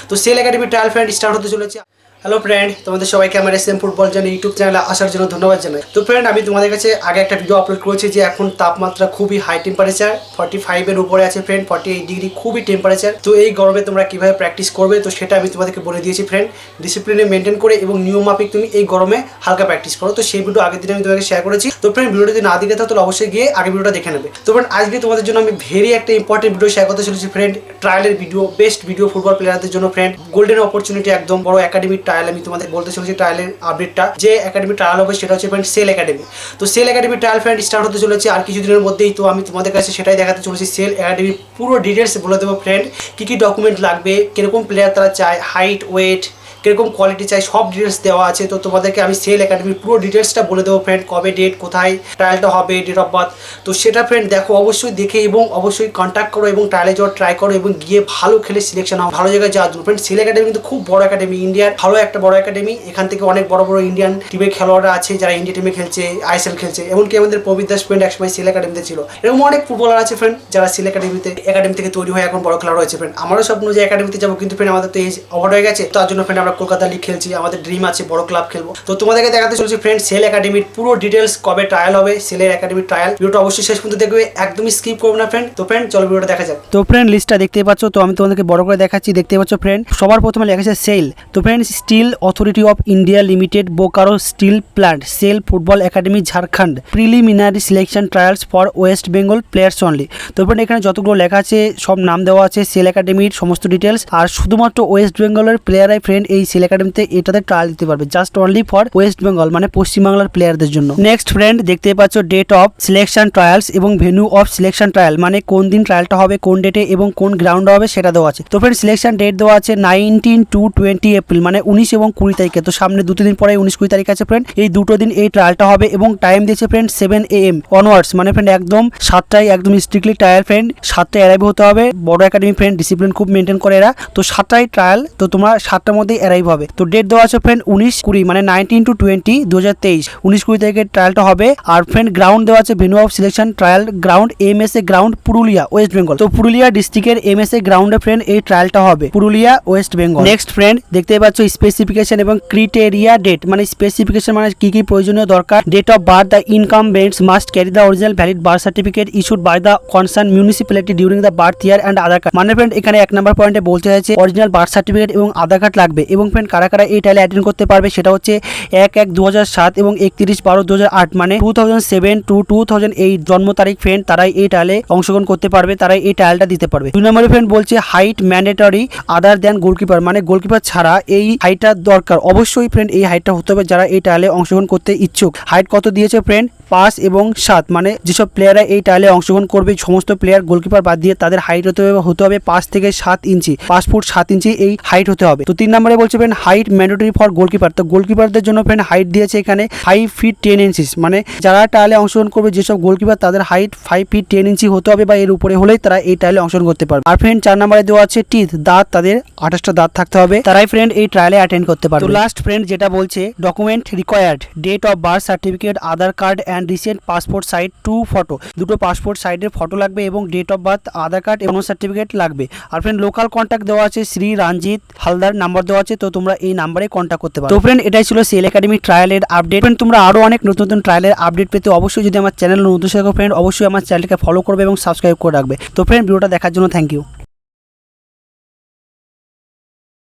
তো SAIL academy trial friend start হতে চলেছে। হ্যালো ফ্রেন্ড, তোমাদের সবাইকে আমার এসএম ফুটবল জানি ইউটিউব চ্যানেলে আসার জন্য ধন্যবাদ জানাই। তো ফ্রেন্ড, আমি তোমাদের কাছে আগে একটা ভিডিও আপলোড করেছি যে এখন তাপমাত্রা খুবই হাই টেম্পারেচার, 45-এর উপরে আছে ফ্রেন্ড, 48 ডিগ্রি খুবই টেম্পারেচার। তো এই গরমে তোমরা কিভাবে প্র্যাকটিস করবে তো সেটা আমি তোমাদেরকে বলে দিয়েছি ফ্রেন্ড। ডিসিপ্লিনে মেনটেন করে এবং নিয়ম মাফিক তুমি এই গরমে হালকা প্র্যাকটিস করো। তো সেই ভিডিও আগের দিন আমি তোমাকে শেয়ার করেছি। তো ফ্রেন্ড, ভিডিওটা যদি না দেখে থাকো তাহলে অবশ্যই গিয়ে আগে ভিডিওটা দেখে নেবে। তো ফ্রেন্ড, আজকে তোমাদের জন্য আমি ভেরি একটা ইম্পর্টেন্ট ভিডিও শেয়ার করতে চলেছি ফ্রেন্ড। ট্রায়ালের ভিডিও, বেস্ট ভিডিও ফুটবল প্লেয়ারদের জন্য ফ্রেন্ড। গোল্ডেন অপরচুনিটি, একদম বড় একাডেমিক ট্রায়াল আমি তোমাদের বলতে চলেছি। ট্রায়ালের আপডেটটা যে একাডেমি ট্রায়াল হবে সেটা হচ্ছে ফ্রেন্ড সেল একাডেমি। তো SAIL academy trial friend start হতে চলেছে আর কিছুদিনের মধ্যেই। তো আমি তোমাদের কাছে সেটাই দেখাতে চলেছি। সেল একাডেমি পুরো ডিটেলস বলে দেবো ফ্রেন্ড, কী কী ডকুমেন্ট লাগবে, কীরকম প্লেয়ার তারা চায়, হাইট, ওয়েট, কিরকম কোয়ালিটি চাই, সব ডিটেলস দেওয়া আছে। তো তোমাদেরকে আমি সেল একাডেমির পুরো ডিটেলসটা বলে দেবো ফ্রেন্ড, কবে ডেট, কোথায় ট্রায়ালটা হবে, ডেট অফ বার্থ। তো সেটা ফ্রেন্ড দেখো, অবশ্যই দেখে এবং অবশ্যই কন্ট্যাক্ট করো এবং ট্রায়ালে যাওয়ার ট্রাই করো এবং গিয়ে ভালো খেলে সিলেকশন হও, ভালো জায়গায় যাওয়ার জন্য ফ্রেন্ড। সেল একাডেমি কিন্তু খুব বড় একাডেমি, ইন্ডিয়ার ভালো একটা বড় একাডেমি। এখান থেকে অনেক বড় বড় ইন্ডিয়ান টিমের খেলোয়াড়রা আছে যারা ইন্ডিয়া টিমে খেলছে, আইএসএল খেলছে। এমনকি আমাদের প্রবীর দাস ফ্রেন্ড একসময় সেল একাডেমিতে ছিল। এরকম অনেক ফুটবলার আছে ফ্রেন্ড যারা সেল একাডেমি থেকে তৈরি হয়ে এখন বড় খেলোয়াড় হয়েছে ফ্রেন্ড। আমারও স্বপ্ন যে একাডেমিতে যাবো, কিন্তু ফ্রেন্ড আমাদের তো এই ওভার হয়ে গেছে। তার জন্য ফ্রেন্ড আমরা কলকাতা লিগ খেলছি, আমাদের ড্রিম আছে বড় ক্লাব খেলবো। তো তোমাদেরকে দেখাতে চলছে ফ্রেন্ড সেল একাডেমির পুরো ডিটেলস, কবে ট্রায়াল হবে, সেলের একাডেমির ট্রায়াল। ভিডিওটা অবশ্যই শেষ পর্যন্ত দেখবে, একদমই স্কিপ করবে না ফ্রেন্ড। তো ফ্রেন্ড চলো ভিডিওটা দেখা যাক। তো ফ্রেন্ড লিস্টটা দেখতে পাচ্ছ, তো আমি তোমাদেরকে বড় করে দেখাচ্ছি। দেখতে পাচ্ছ ফ্রেন্ড, সবার প্রথমে লেখা আছে সেল। তো friend, steel authority of India limited, Bokaro steel plant, SAIL football academy Jharkhand, preliminary selection trials for West Bengal players only. তো ফ্রেন্ড, এখানে যতগুলো লেখা আছে সব নাম দেওয়া আছে, সেল একাডেমির সমস্ত ডিটেলস। আর শুধুমাত্র ওয়েস্ট বেঙ্গলের প্লেয়াররাই ফ্রেন্ড এই সেল একাডেমিতে এটাতে ট্রায়াল দিতে পারবে, just only for West Bengal, মানে পশ্চিমবাংলার প্লেয়ারদের জন্য। নেক্সট ফ্রেন্ড, দেখতে পাচ্ছ ডেট অফ সিলেকশন ট্রায়ালস এবং ভেন্যু অফ সিলেকশন ট্রায়াল, মানে কোন দিন ট্রায়ালটা হবে, কোন ডেটে এবং কোন গ্রাউন্ডে হবে সেটা দেওয়া আছে। তো ফ্রেন্ড, সিলেকশন ডেট দেওয়া আছে 19 to 20 এপ্রিল, মানে 19 এবং 20 তারিখে। তো সামনে দুটো দিন পরে 19-20 তারিখ আছে ফ্রেন্ড। এই দুটো দিন এই ট্রায়ালটা হবে এবং টাইম দিয়েছে ফ্রেন্ড 7 AM অনওয়ার্ডস, মানে ফ্রেন্ড একদম 7টায়, একদম স্ট্রিক্টলি ট্রায়াল ফ্রেন্ড। 7টায় অ্যারাইভ হতে হবে। বড় একাডেমি ফ্রেন্ড, ডিসিপ্লিন খুব মেনটেন করে এরা। তো 7টায় ট্রায়াল, তো তোমরা 7টার মধ্যেই অ্যারাইভ হবে। তো ডেট দেওয়া আছে ফ্রেন্ড 19-20, মানে 19 to 20 2023, 19-20 তারিখে ট্রায়ালটা হবে। আর ফ্রেন্ড গ্রাউন্ড দেওয়া আছে venue of selection trial ground MSA ground, Purulia, West Bengal. তো পুরুলিয়া ডিস্ট্রিক্টের MSA গ্রাউন্ডে ফ্রেন্ড এই ট্রায়ালটা হবে, Purulia, West Bengal. Next friend, দেখতে পাচ্ছ স্পেসিফিকেশন এবং ক্রিটেরিয়া ডেট, মানে স্পেসিফিকেশন মানে কি কি প্রয়োজনীয় দরকার। Date of birth, the incumbents must carry the original valid birth certificate issued by the concern municipality during the birth year and Aadhaar card. মানে ফ্রেন্ড এখানে 1 নম্বর পয়েন্টে বলতে চাইছে অরিজিনাল বার্থ সার্টিফিকেট এবং আধার কার্ড লাগবে। এবং ফ্রেন্ড কারা কারা এই ট্রায়ালে অ্যাটেন্ড করতে পারবে সেটা হচ্ছে 1-1-2007 এবং 31-12-2008, মানে 2007 to 2008 জন্ম তারিখ ফ্রেন্ড, তারাই এই ট্রায়ালে অংশগ্রহণ করতে পারবে, তারাই এই ট্রায়ালটা দিতে পারবে। 2 নম্বরে ফ্রেন্ড বলছে height mandatory other than goalkeeper, মানে গোলকিপার ছাড়া এই হাইটটা দরকার, অবশ্যই ফ্রেন্ড এই হাইটটা হতে হবে যারা এই ট্রায়ালে অংশগ্রহণ করতে ইচ্ছুক। হাইট কত দিয়েছে ফ্রেন্ড, 5 এবং 7, মানে যেসব প্লেয়াররা এই ট্রায়ালে অংশগ্রহণ করবে সমস্ত প্লেয়ার গোলকিপার বাদ দিয়ে তাদের হাইট হতে হবে 5 থেকে 7 ইঞ্চি, 5 ফুট 7 ইঞ্চি এই হাইট হতে হবে। তো 3 নম্বরে বলছে friend height mandatory for goalkeeper. তো গোলকিপারদের জন্য ফ্রেন্ড হাইট দিয়েছে এখানে 5 feet 10 inches, মানে যারা ট্রায়ালে অংশগ্রহণ করবে যেসব গোলকিপার তাদের হাইট 5 feet 10 inches হতে হবে বা এর উপরে হলেই তারা এই ট্রায়ালে অংশগ্রহণ করতে পারবে। আর ফ্রেন্ড 4 নম্বরে দেওয়া আছে টিথ, দাঁত, তাদের 28টা দাঁত থাকতে হবে, তারাই ফ্রেন্ড এই ট্রায়ালে অ্যাটেন্ড করতে পারবে। তো লাস্ট ফ্রেন্ড যেটা বলছে document required, date of birth certificate, Aadhaar card and recent passport size 2 photo, দুটো পাসপোর্ট সাইজের ফটো লাগবে এবং date of birth, Aadhaar card এবং সার্টিফিকেট লাগবে। আর ফ্রেন্ড লোকাল কন্ট্যাক্ট দেওয়া আছে শ্রী রঞ্জিত হালদার, নাম্বার দেওয়া আছে, তো তোমরা এই নাম্বারে কন্ট্যাক্ট করতে পারো। তো ফ্রেন্ড এটাই ছিল সেল একাডেমি ট্রায়ালের আপডেট। ফ্রেন্ড তোমরা আরো অনেক নতুন নতুন ট্রায়ালের আপডেট পেতে অবশ্যই যদি আমার চ্যানেল নতুন থাকো ফ্রেন্ড অবশ্যই আমার চ্যানেলকে ফলো করবে এবং সাবস্ক্রাইব করে রাখবে। তো ফ্রেন্ড ভিডিওটা দেখার জন্য থ্যাংক ইউ।